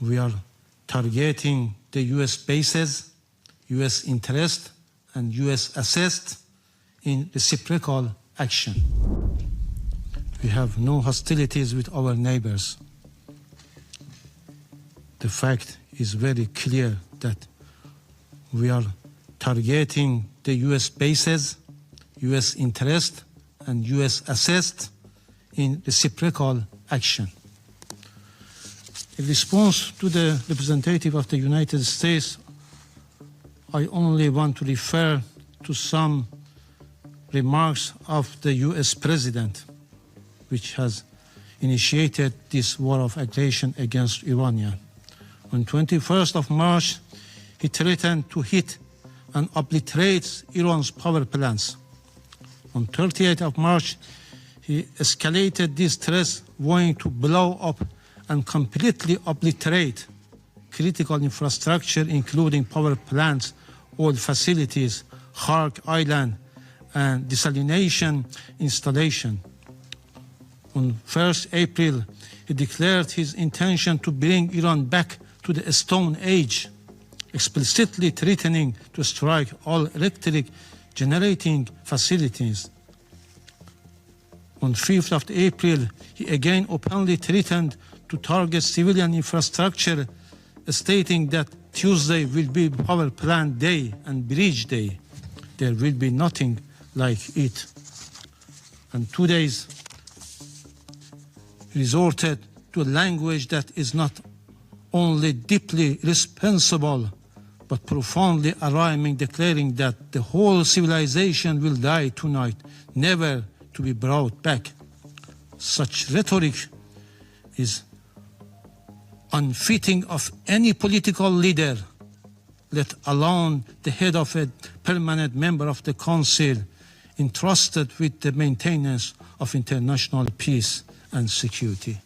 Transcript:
We are targeting the U.S. bases, U.S. interest, and U.S. assets in reciprocal action. We have no hostilities with our neighbors. The fact is very clear that we are targeting the U.S. bases, U.S. interest, and U.S. assets in reciprocal action. In response to the representative of the United States, I only want to refer to some remarks of the U.S. President, which has initiated this war of aggression against Iran. On 21st of March, he threatened to hit and obliterate Iran's power plants. On 30th of March, he escalated these threats, vowing to blow up and completely obliterate critical infrastructure, including power plants, oil facilities, Khark Island, and desalination installation. On 1st April, he declared his intention to bring Iran back to the Stone Age, explicitly threatening to strike all electric generating facilities. On 5th of April, he again openly threatened to target civilian infrastructure, stating that Tuesday will be power plant day and bridge day. There will be nothing like it. And 2 days resorted to a language that is not only deeply responsible, but profoundly alarming, declaring that the whole civilization will die tonight, never to be brought back. Such rhetoric is unfitting of any political leader, let alone the head of a permanent member of the Council entrusted with the maintenance of international peace and security.